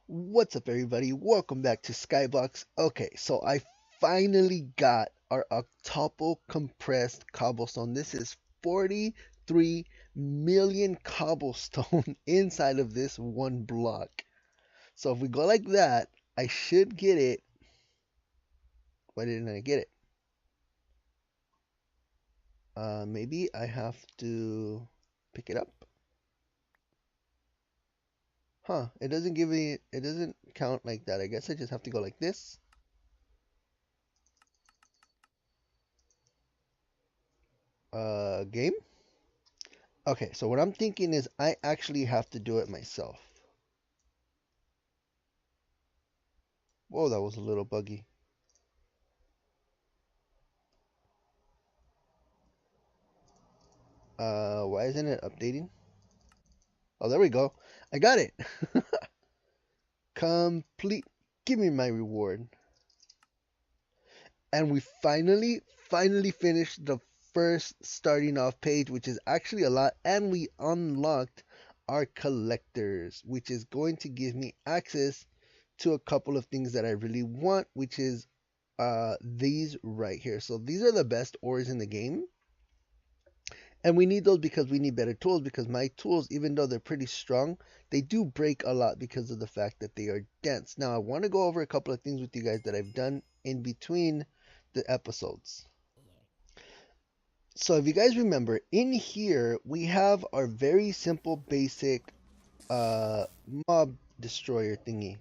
What's up, everybody? Welcome back to SkyBox. Okay, so I finally got our octuple compressed cobblestone. This is 43 million cobblestone inside of this one block. So if we go like that, I should get it. Why didn't I get it? Maybe I have to pick it up. Huh, it doesn't give me, it doesn't count like that. I guess I just have to go like this. Game? Okay, so what I'm thinking is I actually have to do it myself. Whoa, that was a little buggy. Why isn't it updating? Oh, there we go. I got it. Complete. Give me my reward. And we finally finished the first starting off page, which is actually a lot. And we unlocked our collectors, which is going to give me access to a couple of things that I really want, which is these right here. So these are the best ores in the game. And we need those because we need better tools, because my tools, even though they're pretty strong, they do break a lot because of the fact that they are dense. Now, I want to go over a couple of things with you guys that I've done in between the episodes. So if you guys remember, in here we have our very simple basic uh, mob destroyer thingy.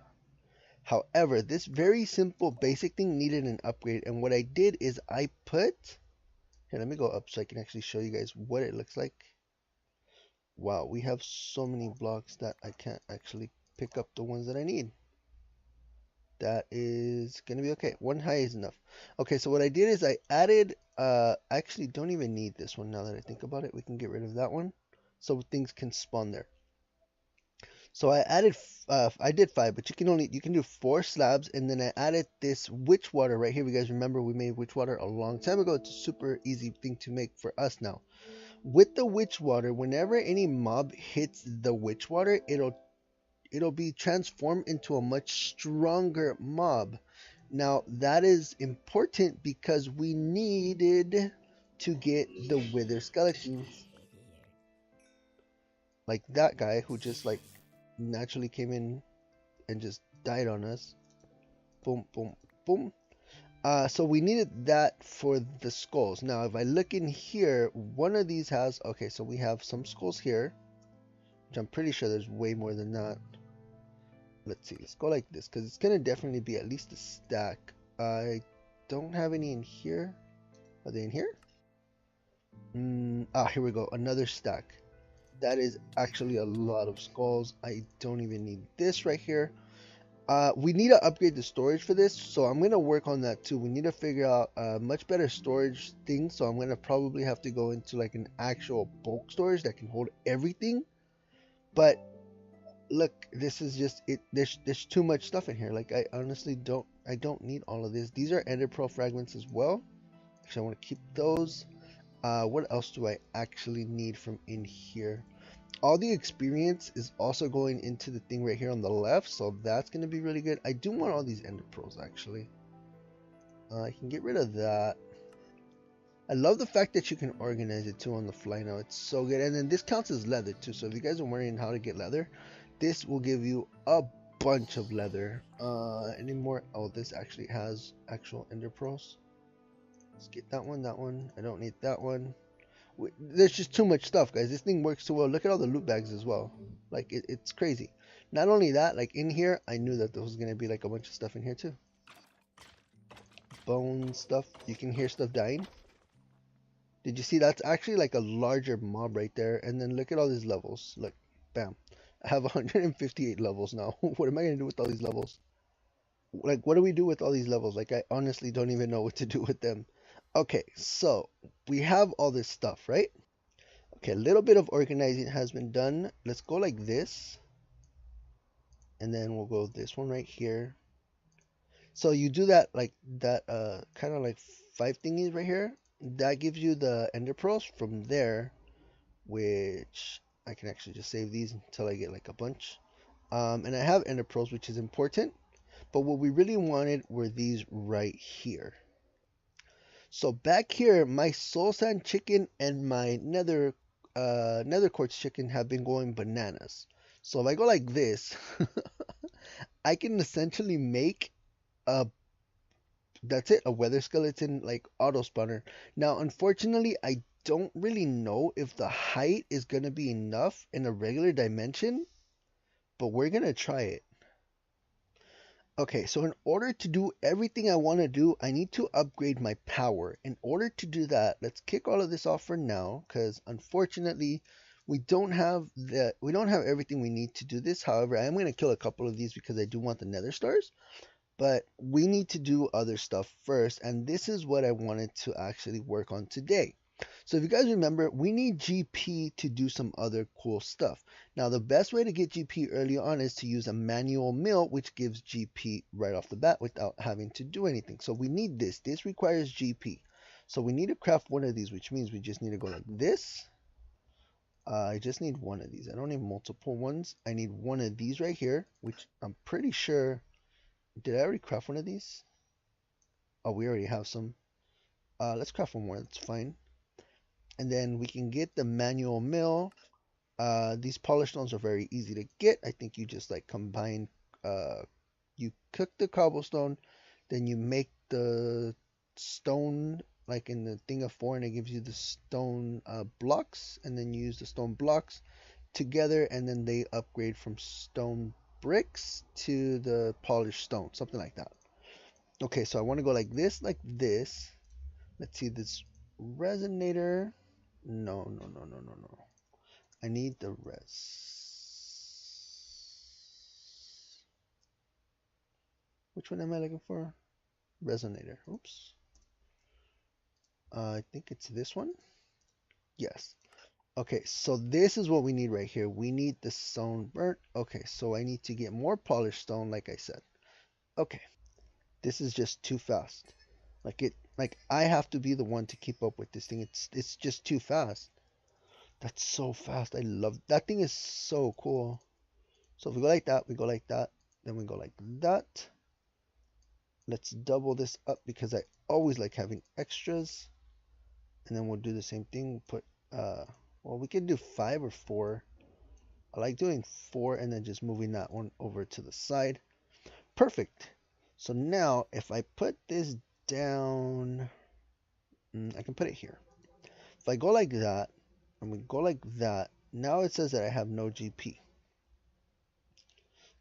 However, this very simple basic thing needed an upgrade, and what I did is I put... Here, let me go up so I can actually show you guys what it looks like. Wow, we have so many blocks that I can't actually pick up the ones that I need. That is gonna be okay. One high is enough. Okay, so what I did is I added, I actually don't even need this one now that I think about it. We can get rid of that one so things can spawn there. So I added, I did five, but you can do four slabs, and then I added this witch water right here. You guys remember we made witch water a long time ago. It's a super easy thing to make for us now. With the witch water, whenever any mob hits the witch water, it'll be transformed into a much stronger mob. Now that is important because we needed to get the wither skeletons, like that guy who just like naturally came in and just died on us. Boom, boom, boom. So we needed that for the skulls. Now, if I look in here, one of these has, okay, so we have some skulls here, which I'm pretty sure there's way more than that. Let's see, let's go like this, because it's going to definitely be at least a stack. I don't have any in here. Are they in here? Here we go, another stack. That is actually a lot of skulls. I don't even need this right here. We need to upgrade the storage for this, so I'm going to work on that too. We need to figure out a much better storage thing, so I'm going to probably have to go into like an actual bulk storage that can hold everything. But look, this is just it. There's too much stuff in here. Like I honestly don't need all of this. These are ender pearl fragments as well. Actually, I want to keep those. What else do I actually need from in here? All the experience is also going into the thing right here on the left, so that's going to be really good. I do want all these ender pearls actually. I can get rid of that. I love the fact that you can organize it too on the fly now. It's so good. And then this counts as leather too, so if you guys are wondering how to get leather, this will give you a bunch of leather. Any more? Oh, this actually has actual ender pearls. Let's get that one, that one. I don't need that one. There's just too much stuff, guys. This thing works so well. Look at all the loot bags as well. Like, it's crazy. Not only that, like in here, I knew that there was going to be like a bunch of stuff in here too. Bone stuff. You can hear stuff dying. Did you see? That's actually like a larger mob right there. And then look at all these levels. Look, bam. I have 158 levels now. What am I going to do with all these levels? Like, what do we do with all these levels? Like, I honestly don't even know what to do with them. Okay, so we have all this stuff, right? Okay, a little bit of organizing has been done. Let's go like this. And then we'll go this one right here. So you do that like that kind of like five thingies right here. That gives you the ender pearls from there, which I can actually just save these until I get like a bunch. And I have ender pearls, which is important. But what we really wanted were these right here. So back here, my soul sand chicken and my nether quartz chicken have been going bananas. So if I go like this, I can essentially make a that's it, a weather skeleton like auto spawner. Now, unfortunately, I don't really know if the height is gonna be enough in a regular dimension, but we're gonna try it. Okay, so in order to do everything I want to do, I need to upgrade my power. In order to do that, let's kick all of this off for now, because unfortunately, we don't have everything we need to do this. However, I am going to kill a couple of these because I do want the nether stars, but we need to do other stuff first, and this is what I wanted to actually work on today. So if you guys remember, we need GP to do some other cool stuff. Now, the best way to get GP early on is to use a manual mill, which gives GP right off the bat without having to do anything. So we need this. This requires GP. So we need to craft one of these, which means we just need to go like this. I just need one of these. I don't need multiple ones. I need one of these right here, which I'm pretty sure. Did I already craft one of these? Oh, we already have some. Let's craft one more. That's fine. And then we can get the manual mill. These polished stones are very easy to get. I think you just like combine, you cook the cobblestone, then you make the stone like in the thing of four, and it gives you the stone blocks, and then you use the stone blocks together, and then they upgrade from stone bricks to the polished stone, something like that. Okay, so I want to go like this, like this. Let's see this resonator. No, no, no, no, no, no. I need the Which one am I looking for? Resonator. Oops. I think it's this one. Yes. Okay, so this is what we need right here. We need the stone burnt. Okay, so I need to get more polished stone, like I said. Okay, this is just too fast. Like I have to be the one to keep up with this thing. It's just too fast. That's so fast. I love that thing is so cool. So if we go like that, we go like that, then we go like that. Let's double this up because I always like having extras. And then we'll do the same thing. Put well, we can do 5 or 4. I like doing 4 and then just moving that one over to the side. Perfect. So now if I put this down, I can put it here. If I go like that and we go like that, now it says that I have no GP.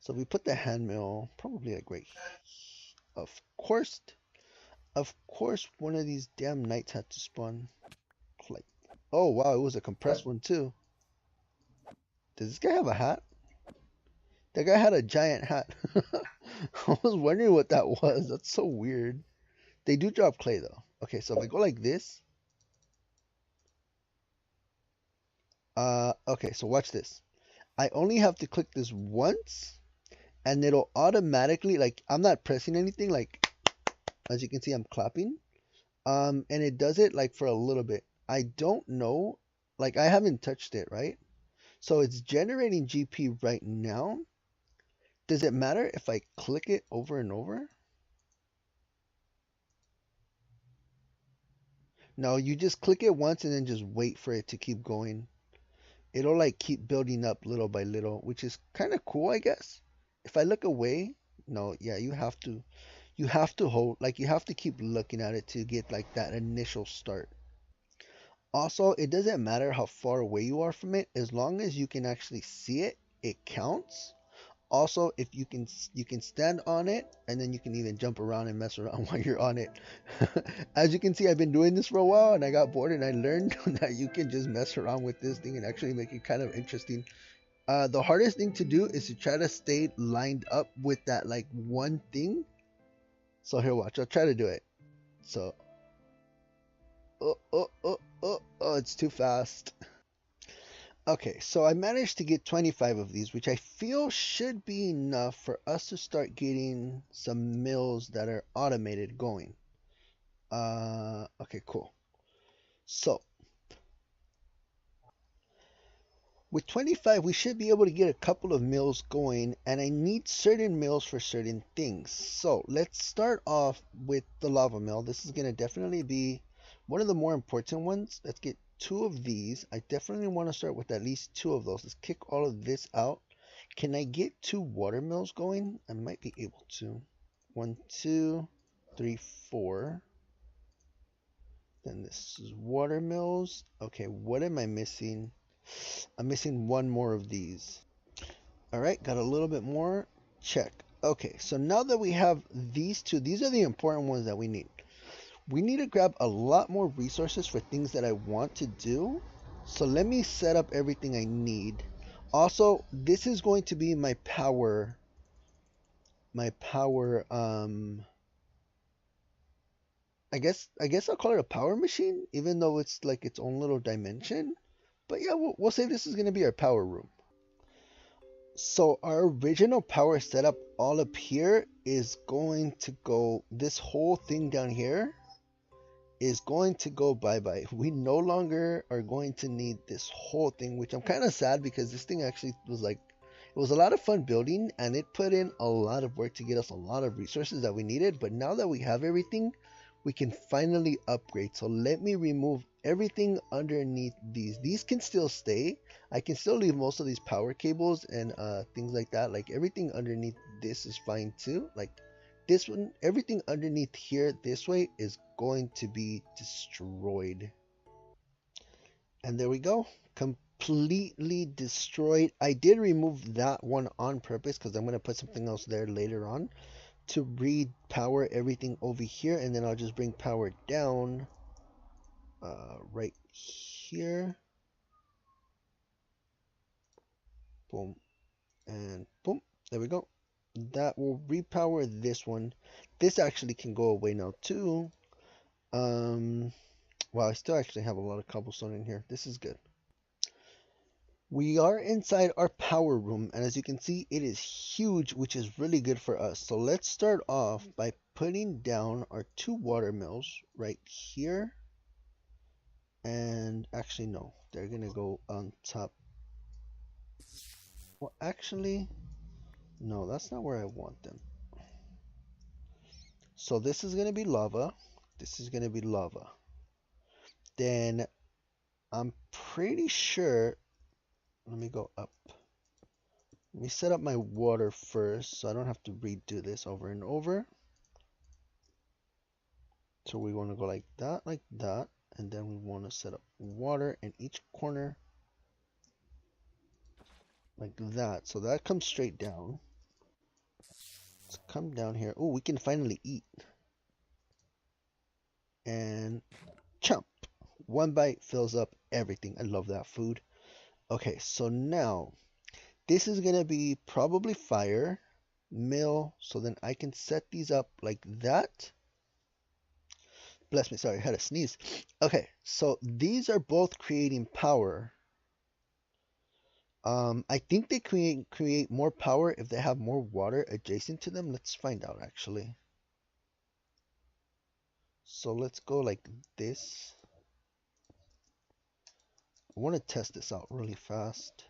So we put the hand mill probably like right here. Of course, one of these damn knights had to spawn. Like, oh wow, it was a compressed one too. Does this guy have a hat? That guy had a giant hat. I was wondering what that was. That's so weird. They do drop clay though. Okay, so if I go like this. Okay, so watch this. I only have to click this once, and it'll automatically, like, I'm not pressing anything, like, as you can see, I'm clapping. And it does it, like, for a little bit. I don't know, like, I haven't touched it, right? So it's generating GP right now. Does it matter if I click it over and over? No, you just click it once and then just wait for it to keep going. It'll like keep building up little by little, which is kind of cool, I guess. If I look away, no, yeah, you have to hold, like you have to keep looking at it to get like that initial start. Also, it doesn't matter how far away you are from it, as long as you can actually see it, it counts. Also, if you can stand on it and then you can even jump around and mess around while you're on it. As you can see, I've been doing this for a while and I got bored and I learned that you can just mess around with this thing and actually make it kind of interesting. The hardest thing to do is to try to stay lined up with that like one thing. So here, watch. I'll try to do it. So, oh, it's too fast. Okay, so I managed to get 25 of these, which I feel should be enough for us to start getting some mills that are automated going. Okay, cool. So, With 25, we should be able to get a couple of mills going, and I need certain mills for certain things. So let's start off with the lava mill. This is going to definitely be one of the more important ones. Let's get two of these. I definitely want to start with at least two of those. Let's kick all of this out. Can I get two water mills going? I might be able to. One, two, three, four. Then this is water mills. Okay, what am I missing? I'm missing one more of these. All right, got a little bit more. Check. Okay, so now that we have these two, these are the important ones that we need. We need to grab a lot more resources for things that I want to do. So let me set up everything I need. Also, this is going to be my power, I guess I'll call it a power machine, even though it's like its own little dimension. But yeah, we'll say this is going to be our power room. So our original power setup all up here is going to go, this whole thing down here is going to go bye-bye. We no longer are going to need this whole thing, which I'm kind of sad because this thing actually was like, it was a lot of fun building and it put in a lot of work to get us a lot of resources that we needed. But now that we have everything, we can finally upgrade. So let me remove everything underneath these. These can still stay. I can still leave most of these power cables and things like that. Like everything underneath this is fine too. Like this one, everything underneath here this way is going to be destroyed. And there we go. Completely destroyed. I did remove that one on purpose because I'm going to put something else there later on to repower everything over here, and then I'll just bring power down right here. Boom and boom. There we go. That will repower this one. This actually can go away now too. Well, I still actually have a lot of cobblestone in here. This is good. We are inside our power room, and as you can see, it is huge, which is really good for us. So let's start off by putting down our two water mills right here. And actually, no, they're gonna go on top. Well, actually, no, that's not where I want them. So this is gonna be lava. This is gonna be lava. Then I'm pretty sure, let me go up. Let me set up my water first so I don't have to redo this over and over. So we want to go like that, and then we want to set up water in each corner like that. So that comes straight down. Let's come down here. Oh, we can finally eat. And chomp. One bite fills up everything. I love that food. Okay, so now this is going to be probably fire, mill, so then I can set these up like that. Bless me, sorry, I had a sneeze. Okay, so these are both creating power. I think they create more power if they have more water adjacent to them. Let's find out actually. So let's go like this. I want to test this out really fast.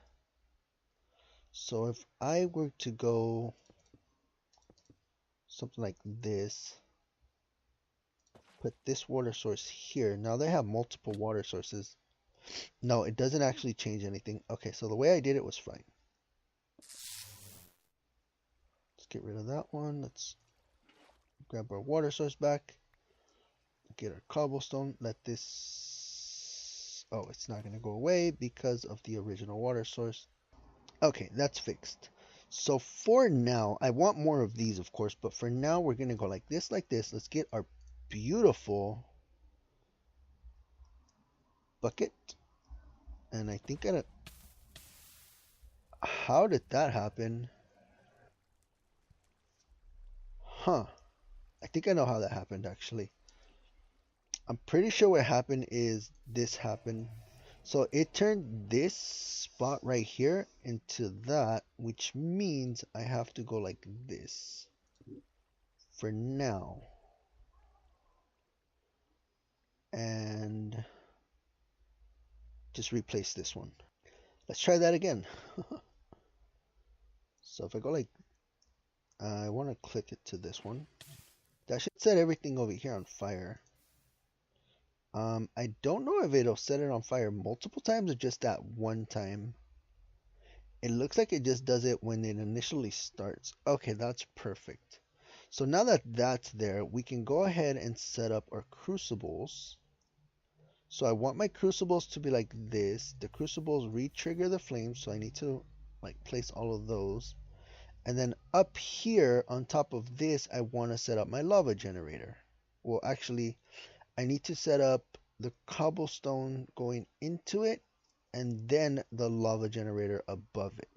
So if I were to go something like this, put this water source here. Now they have multiple water sources. No, it doesn't actually change anything. Okay, so the way I did it was fine. Let's get rid of that one. Let's grab our water source back. Get our cobblestone. Let this... Oh, it's not going to go away because of the original water source. Okay, that's fixed. So for now, I want more of these, of course, but for now, we're going to go like this, like this. Let's get our beautiful bucket. And I think I don't... How did that happen? Huh. I think I know how that happened, actually. I'm pretty sure what happened is this happened. So it turned this spot right here into that, which means I have to go like this for now. And just replace this one. Let's try that again. So if I go like, I want to click it to this one. That should set everything over here on fire. I don't know if it'll set it on fire multiple times or just that one time. It looks like it just does it when it initially starts. Okay, that's perfect. So now that that's there, we can go ahead and set up our crucibles. So I want my crucibles to be like this. The crucibles re-trigger the flames, so I need to like place all of those. And then up here on top of this, I want to set up my lava generator. Well, actually, I need to set up the cobblestone going into it and then the lava generator above it.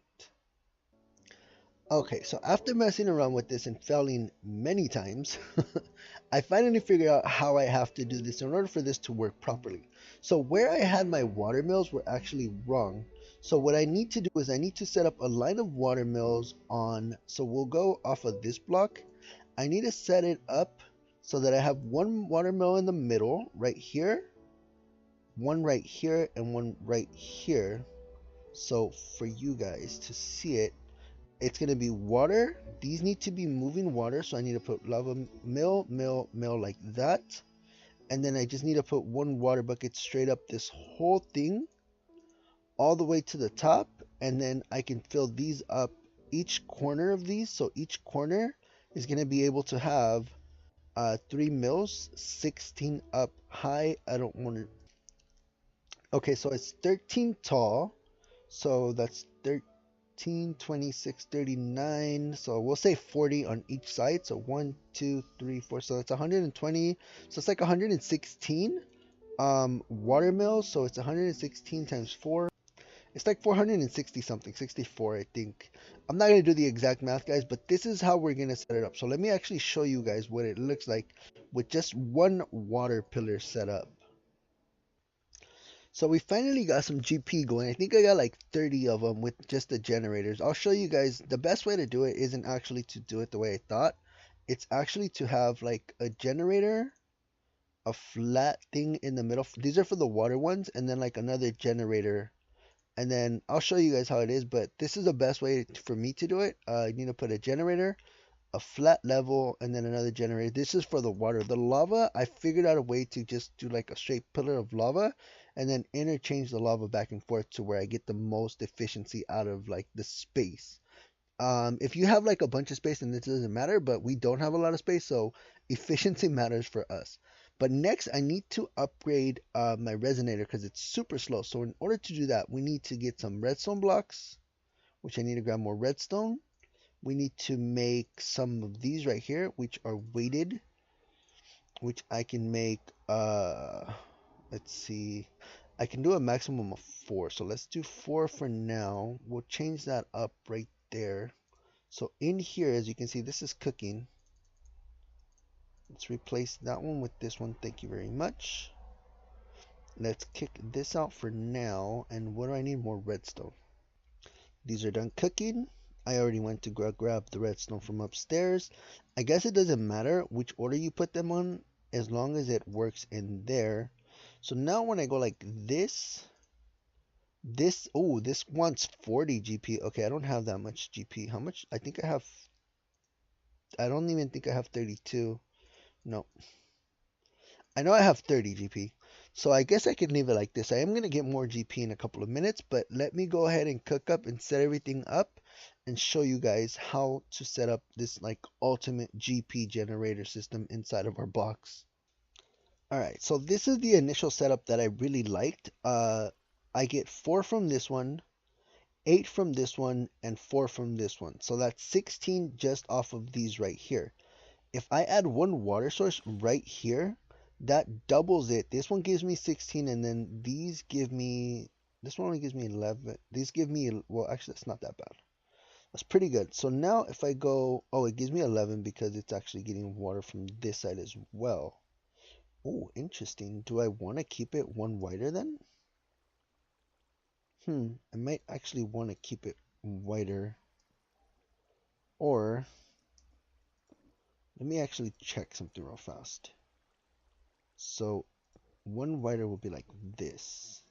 Okay, so after messing around with this and failing many times, I finally figured out how I have to do this in order for this to work properly. So where I had my water mills were actually wrong. So what I need to do is I need to set up a line of water mills on, so we'll go off of this block. I need to set it up so that I have one water mill in the middle right here, one right here, and one right here. So for you guys to see it, it's going to be water. These need to be moving water, so I need to put lava mill, mill, mill like that. And then I just need to put one water bucket straight up this whole thing all the way to the top. And then I can fill these up each corner of these. So each corner is going to be able to have 3 mills, 16 up high. I don't want to. Okay, so it's 13 tall. So that's 13, 26, 39. So we'll say 40 on each side. So 1, 2, 3, 4. So that's 120. So it's like 116 water mills. So it's 116 times 4. It's like 460 something, 64, I think. I'm not going to do the exact math, guys, but this is how we're going to set it up. So let me actually show you guys what it looks like with just one water pillar set up. So we finally got some GP going. I think I got like 30 of them with just the generators. I'll show you guys. The best way to do it isn't actually to do it the way I thought. It's actually to have like a generator, a flat thing in the middle. These are for the water ones, and then like another generator. And then I'll show you guys how it is, but this is the best way for me to do it. You need to put a generator, a flat level, and then another generator. This is for the water. The lava, I figured out a way to just do like a straight pillar of lava and then interchange the lava back and forth to where I get the most efficiency out of like the space. If you have like a bunch of space, then this doesn't matter, but we don't have a lot of space, so efficiency matters for us. But next, I need to upgrade my resonator because it's super slow. So in order to do that, we need to get some redstone blocks, which I need to grab more redstone. We need to make some of these right here, which are weighted, which I can make, let's see, I can do a maximum of 4. So let's do 4 for now. We'll change that up right there. So in here, as you can see, this is cooking. Let's replace that one with this one. Thank you very much. Let's kick this out for now. And what do I need? More redstone. These are done cooking. I already went to grab the redstone from upstairs. I guess it doesn't matter which order you put them on as long as it works in there. So now when I go like this, this wants 40 GP. Okay, I don't have that much GP. How much? I don't even think I have 32. No. I know I have 30 GP. So I guess I can leave it like this. I am going to get more GP in a couple of minutes, but let me go ahead and cook up and set everything up and show you guys how to set up this like ultimate GP generator system inside of our box. Alright, so this is the initial setup that I really liked. I get 4 from this one, 8 from this one, and 4 from this one. So that's 16 just off of these right here. If I add one water source right here, that doubles it. This one gives me 16, and then these give me, this one only gives me 11. These give me, well, actually, that's not that bad. That's pretty good. So now if I go, oh, it gives me 11 because it's actually getting water from this side as well. Oh, interesting. Do I want to keep it one wider then? I might actually want to keep it wider. Or, let me actually check something real fast. So one wider will be like this.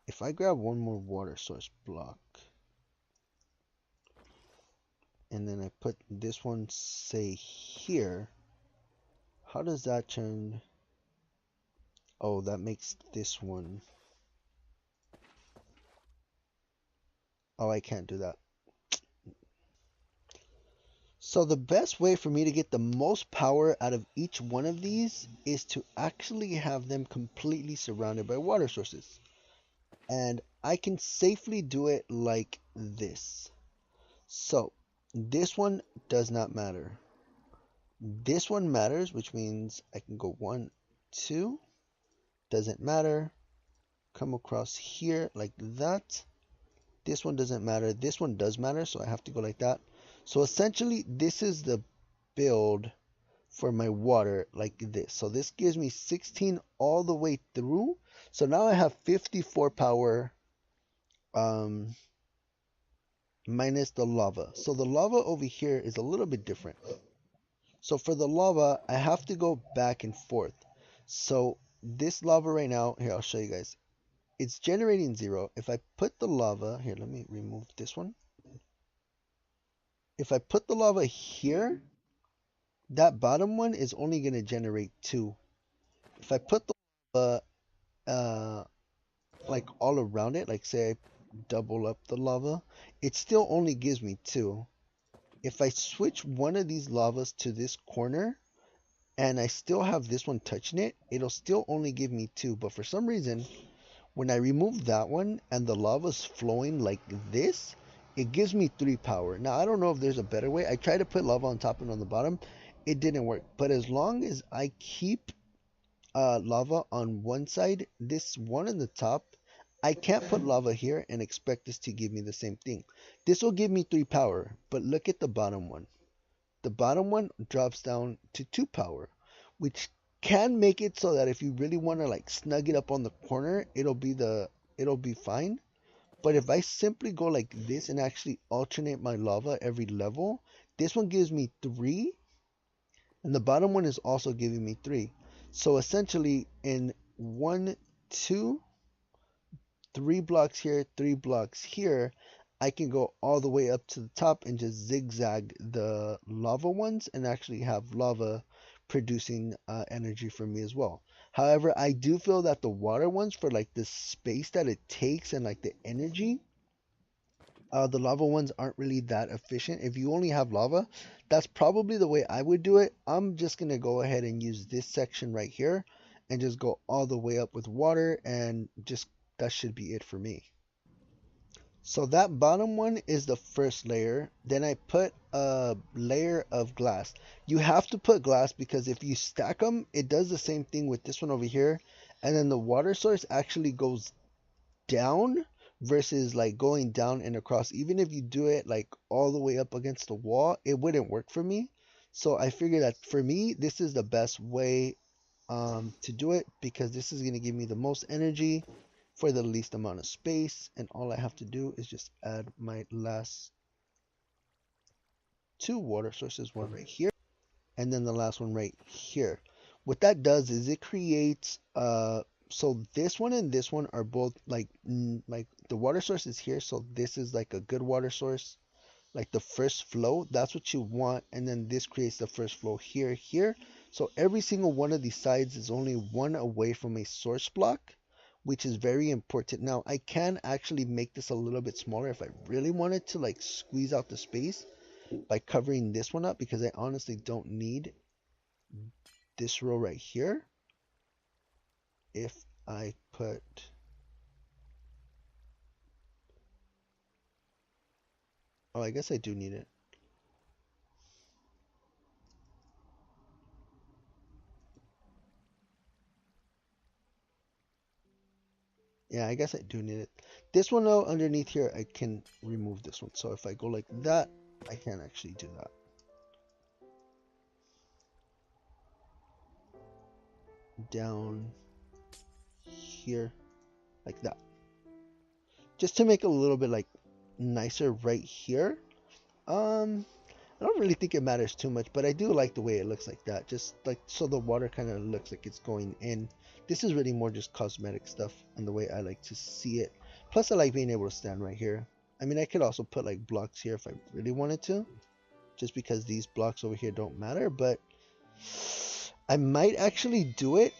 If I grab one more water source block and then I put this one, say, here, how does that turn? Oh, that makes this one. Oh, I can't do that. So the best way for me to get the most power out of each one of these is to actually have them completely surrounded by water sources. And I can safely do it like this. So this one does not matter. This one matters, which means I can go 1, 2, doesn't matter. Come across here like that. This one doesn't matter. This one does matter, so I have to go like that. So essentially, this is the build for my water like this. So this gives me 16 all the way through. So now I have 54 power um, minus the lava. So the lava over here is a little bit different. So for the lava, I have to go back and forth. So this lava right now, here, I'll show you guys. It's generating 0. If I put the lava, here, let me remove this one. If I put the lava here, that bottom one is only going to generate 2. If I put the lava like all around it, like say I double up the lava, it still only gives me 2. If I switch one of these lavas to this corner and I still have this one touching it, it'll still only give me 2. But for some reason, when I remove that one and the lava's flowing like this, it gives me 3 power. Now, I don't know if there's a better way. I tried to put lava on top and on the bottom. It didn't work. But as long as I keep lava on one side, this one on the top, I can't put lava here and expect this to give me the same thing. This will give me 3 power, but look at the bottom one. The bottom one drops down to 2 power, which can make it so that if you really want to like snug it up on the corner, it'll be fine. But if I simply go like this and actually alternate my lava every level, this one gives me 3 and the bottom one is also giving me 3. So essentially in 1, 2, 3 blocks here, 3 blocks here, I can go all the way up to the top and just zigzag the lava ones and actually have lava producing energy for me as well. However, I do feel that the water ones, for like the space that it takes and like the energy, the lava ones aren't really that efficient. If you only have lava, that's probably the way I would do it. I'm just going to go ahead and use this section right here and just go all the way up with water, and just that should be it for me. So that bottom one is the first layer. Then I put a layer of glass. You have to put glass because if you stack them, it does the same thing with this one over here. And then the water source actually goes down versus like going down and across. Even if you do it like all the way up against the wall, it wouldn't work for me. So I figured that for me, this is the best way to do it, because this is going to give me the most energy for the least amount of space, and all I have to do is just add my last 2 water sources, one right here and then the last one right here. What that does is it creates so this one and this one are both like the water source is here, so this is like a good water source, like the first flow, that's what you want. And then this creates the first flow here, here. So every single one of these sides is only one away from a source block, which is very important. Now I can actually make this a little bit smaller if I really wanted to like squeeze out the space by covering this one up, because I honestly don't need this row right here. If I put, oh, I guess I do need it. Yeah, I guess I do need it. This one though, underneath here, I can remove this one. So if I go like that, I can actually do that. Down here, like that. Just to make it a little bit like nicer right here. I don't really think it matters too much, but I do like the way it looks like that. Just like so the water kind of looks like it's going in. This is really more just cosmetic stuff and the way I like to see it. Plus I like being able to stand right here. I mean, I could also put like blocks here if I really wanted to, just because these blocks over here don't matter, but I might actually do it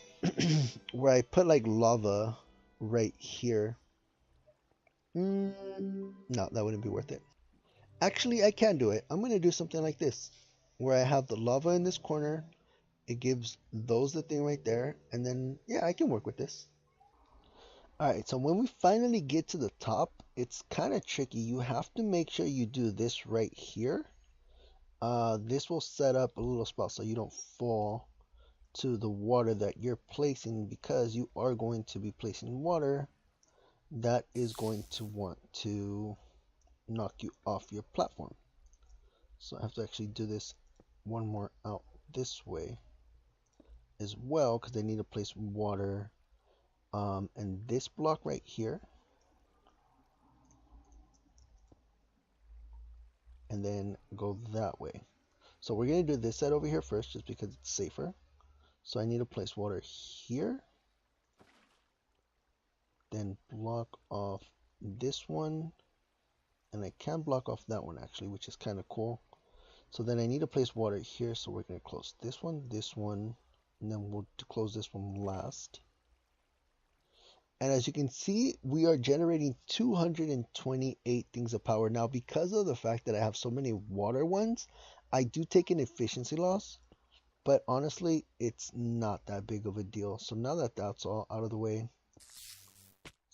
where I put like lava right here. No, that wouldn't be worth it. Actually, I can do it. I'm going to do something like this, where I have the lava in this corner. It gives those the thing right there. And then, yeah, I can work with this. All right, so when we finally get to the top, it's kind of tricky. You have to make sure you do this right here. This will set up a little spot so you don't fall to the water that you're placing, because you are going to be placing water that is going to want to knock you off your platform. So I have to actually do this one more out this way as well, because they need to place water. And this block right here, and then go that way. So we're going to do this side over here first, just because it's safer. So I need to place water here, then block off this one, and I can block off that one actually, which is kind of cool. So then I need to place water here, so we're going to close this one, and then we'll close this one last. And as you can see, we are generating 228 things of power. Now, because of the fact that I have so many water ones, I do take an efficiency loss, but honestly, it's not that big of a deal. So now that that's all out of the way,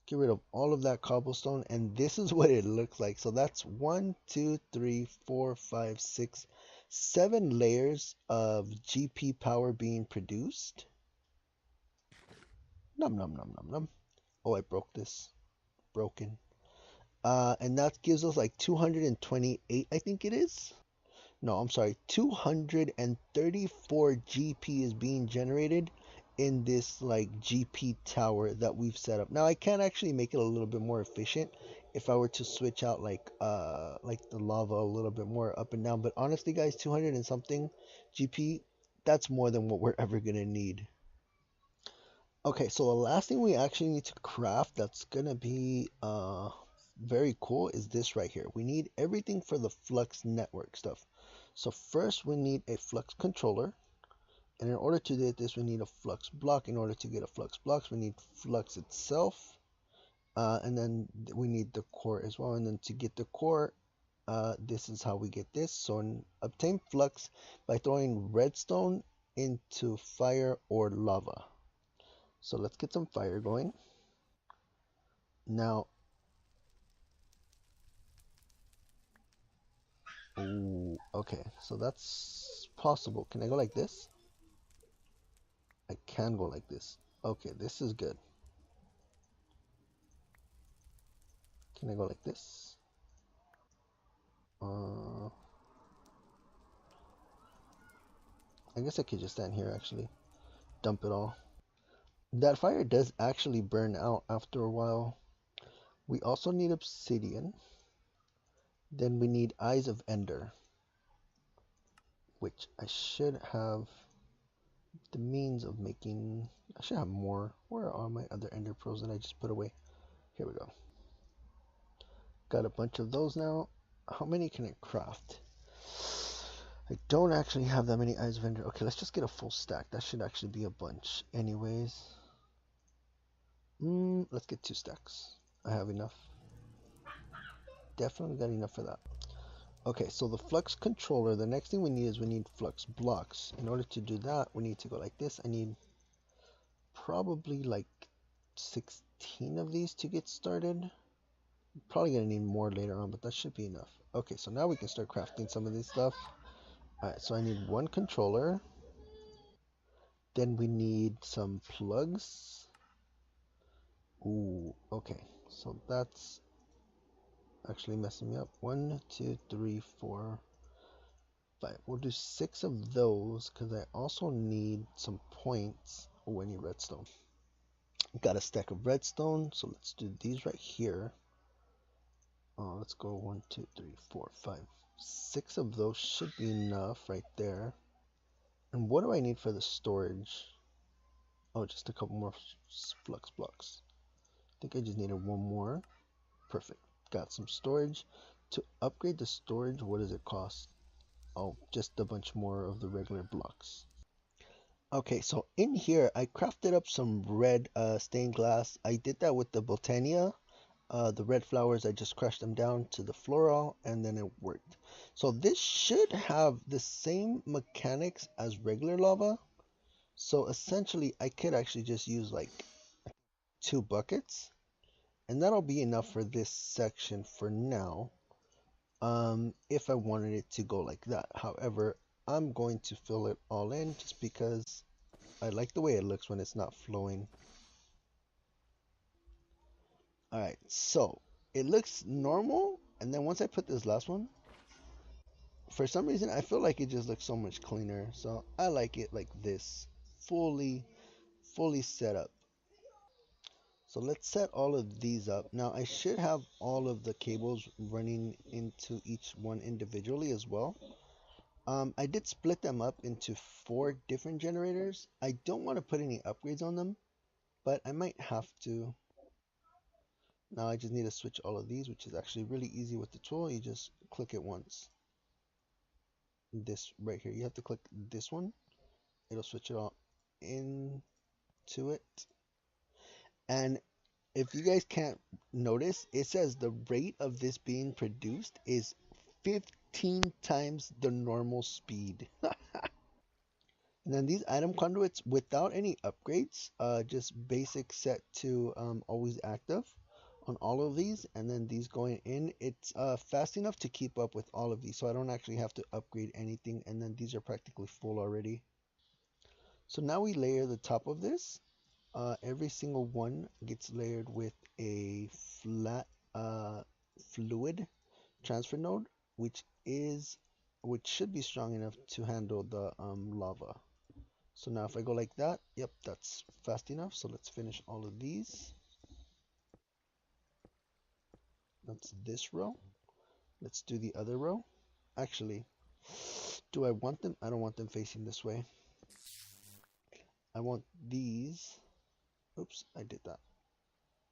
get rid of all of that cobblestone, and this is what it looks like. So that's 1, 2, 3, 4, 5, 6, 7 layers of GP power being produced. Num num num num num. Oh, I broke this. Broken. And that gives us like 228, I think it is. No, I'm sorry, 234 GP is being generated in this like GP tower that we've set up. Now I can actually make it a little bit more efficient if I were to switch out like the lava a little bit more up and down. But honestly, guys, 200 and something GP, that's more than what we're ever gonna need. Okay, so the last thing we actually need to craft that's gonna be very cool is this right here. We need everything for the Flux Network stuff. So first we need a Flux controller, and in order to do this we need a Flux block. In order to get a Flux block we need Flux itself, and then we need the core as well. And then to get the core, this is how we get this. So obtain Flux by throwing redstone into fire or lava. So let's get some fire going. Now, ooh, okay, so that's possible. Can I go like this? I can go like this. Okay, this is good. Can I go like this? I guess I could just stand here actually. Dump it all. That fire does actually burn out after a while. We also need obsidian. Then we need eyes of ender, which I should have the means of making. I should have more. Where are my other ender pearls that I just put away? Here we go. Got a bunch of those now. How many can I craft? I don't actually have that many eyes of ender. Okay, let's just get a full stack. That should actually be a bunch anyways. Let's get 2 stacks. I have enough. Definitely got enough for that. Okay, so the flux controller, the next thing we need is we need flux blocks. In order to do that, we need to go like this. I need probably like 16 of these to get started. Probably gonna need more later on, but that should be enough. Okay, so now we can start crafting some of this stuff. Alright, so I need 1 controller. Then we need some plugs. Ooh, okay. So that's actually messing me up. 1, 2, 3, 4, 5. We'll do 6 of those because I also need some points. Oh, I need redstone. Got a stack of redstone, so let's do these right here. Let's go 1, 2, 3, 4, 5. Six of those should be enough right there. And what do I need for the storage? Oh, just a couple more flux blocks. I think I just needed one more. Perfect. Got some storage. To upgrade the storage, what does it cost? Oh, just a bunch more of the regular blocks. Okay, so in here, I crafted up some red stained glass. I did that with the Botania. The red flowers, I just crushed them down to the floral, and then it worked. So this should have the same mechanics as regular lava. So essentially, I could actually just use like 2 buckets, and that'll be enough for this section for now. If I wanted it to go like that. However, I'm going to fill it all in just because I like the way it looks when it's not flowing. Alright, so it looks normal, and then once I put this last one, for some reason I feel like it just looks so much cleaner. So I like it like this, fully, fully set up. So let's set all of these up. Now I should have all of the cables running into each one individually as well. I did split them up into 4 different generators. I don't want to put any upgrades on them, but I might have to. Now I just need to switch all of these, which is actually really easy with the tool. You just click it once. This right here, you have to click this one. It'll switch it all into it. And if you guys can't notice, it says the rate of this being produced is 15 times the normal speed. And then these item conduits without any upgrades, just basic set to always active on all of these, and then these going in, it's fast enough to keep up with all of these, so I don't actually have to upgrade anything, and then these are practically full already. So now we layer the top of this. Every single one gets layered with a flat fluid transfer node, which should be strong enough to handle the lava. So now if I go like that, yep, that's fast enough. So let's finish all of these. That's this row. Let's do the other row. Actually, do I want them? I don't want them facing this way. I want these. Oops, I did that.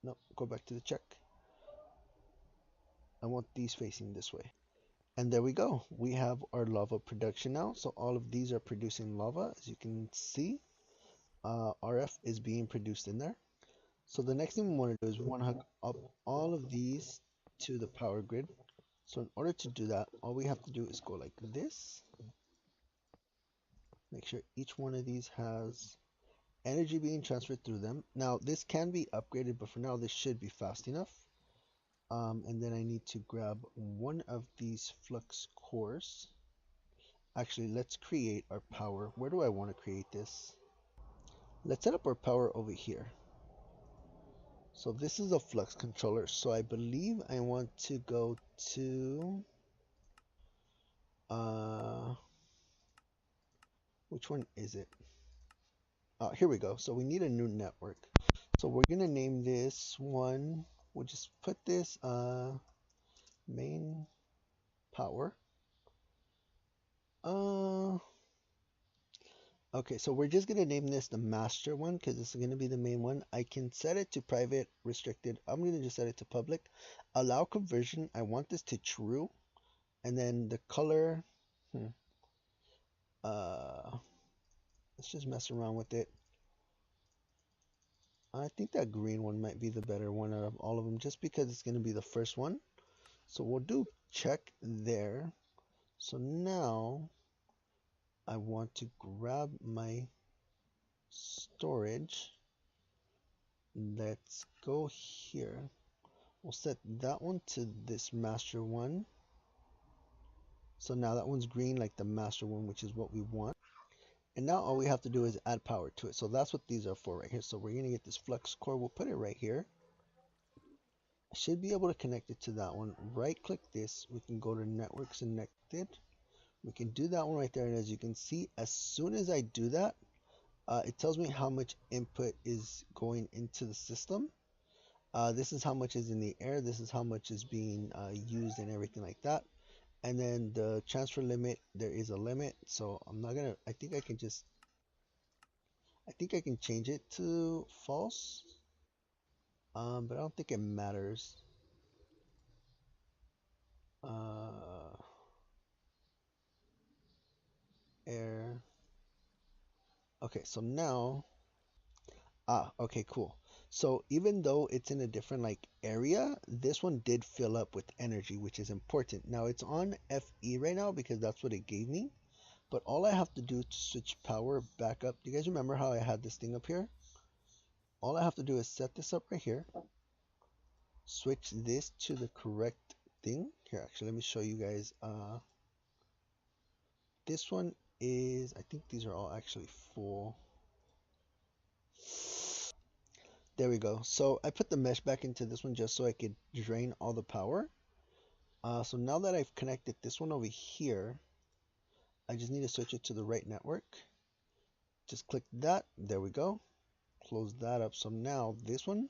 No, go back to the check. I want these facing this way. And there we go. We have our lava production now. So all of these are producing lava. As you can see, RF is being produced in there. So the next thing we want to do is we want to hook up all of these to the power grid. So in order to do that, all we have to do is go like this. Make sure each one of these has energy being transferred through them. Now this can be upgraded, but for now this should be fast enough. And then I need to grab one of these flux cores. Actually, let's create our power. Where do I want to create this? Let's set up our power over here. So this is a flux controller. So I believe I want to go to which one is it? Here we go. So we need a new network. So we're gonna name this one. We'll just put this main power. Okay, so we're just gonna name this the master one because this is gonna be the main one. I can set it to private, restricted. I'm gonna just set it to public. Allow conversion. I want this to true, and then the color. Uh, let's just mess around with it. I think that green one might be the better one out of all of them, just because it's gonna be the first one. So we'll do check there. So now I want to grab my storage. Let's go here. We'll set that one to this master one. So now that one's green like the master one, which is what we want. And now all we have to do is add power to it. So that's what these are for right here. So we're gonna get this flux core. We'll put it right here. I should be able to connect it to that one. Right click this. We can go to networks and connected. We can do that one right there. And as you can see, as soon as I do that, it tells me how much input is going into the system. This is how much is in the air. This is how much is being used and everything like that. And then the transfer limit, there is a limit, so I'm not gonna, I think I can change it to false, but I don't think it matters. Uh, air. Okay, so now, okay, cool. So even though it's in a different like area, this one did fill up with energy, which is important. Now it's on FE right now because that's what it gave me. But all I have to do to switch power back up, do you guys remember how I had this thing up here? All I have to do is set this up right here, switch this to the correct thing. Here, actually, let me show you guys. This one is, I think these are all actually full. There we go. So I put the mesh back into this one just so I could drain all the power. So now that I've connected this one over here, I just need to switch it to the right network. Just click that. There we go. Close that up. So now this one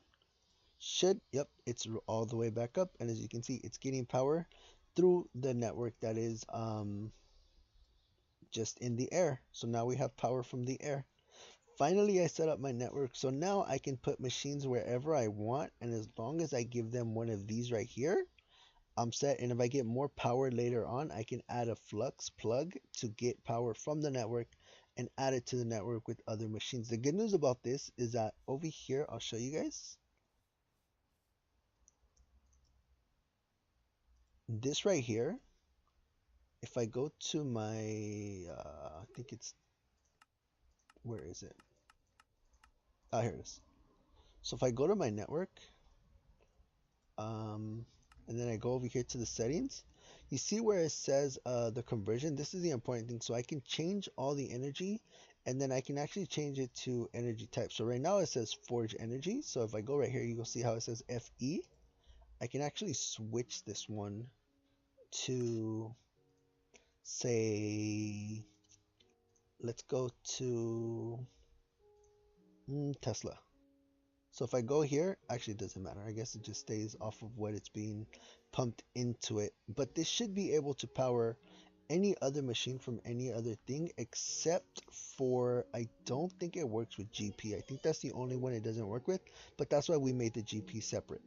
should, yep, it's all the way back up. And as you can see, it's getting power through the network that is just in the air. So now we have power from the air. Finally, I set up my network. So now I can put machines wherever I want. And as long as I give them one of these right here, I'm set. And if I get more power later on, I can add a flux plug to get power from the network and add it to the network with other machines. The good news about this is that over here, I'll show you guys. This right here, if I go to my, I think it's, where is it? Ah, here it is. So if I go to my network, um, and then I go over here to the settings, you see where it says the conversion. This is the important thing. So I can change all the energy, and then I can actually change it to energy type. So right now it says forge energy. So if I go right here, you will see how it says FE. I can actually switch this one to, say, let's go to Tesla. So if I go here, actually it doesn't matter. I guess it just stays off of what it's being pumped into it. But this should be able to power any other machine from any other thing except for, I don't think it works with GP. I think that's the only one it doesn't work with, but that's why we made the GP separate.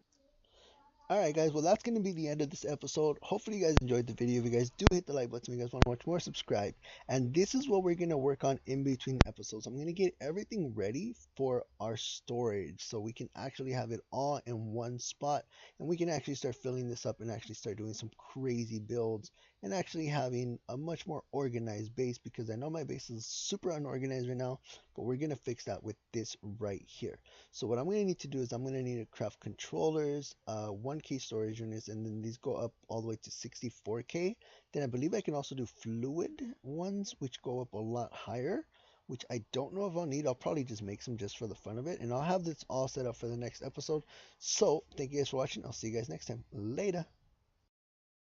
Alright guys, well that's going to be the end of this episode. Hopefully you guys enjoyed the video. If you guys do, hit the like button. If you guys want to watch more, subscribe. And this is what we're going to work on in between episodes. I'm going to get everything ready for our storage so we can actually have it all in one spot. And we can actually start filling this up and actually start doing some crazy builds and actually having a much more organized base, because I know my base is super unorganized right now, but we're going to fix that with this right here. So what I'm going to need to do is I'm going to need to craft controllers, 1K storage units, and then these go up all the way to 64K. Then I believe I can also do fluid ones, which go up a lot higher, which I don't know if I'll need. I'll probably just make some just for the fun of it, and I'll have this all set up for the next episode. So thank you guys for watching. I'll see you guys next time. Later.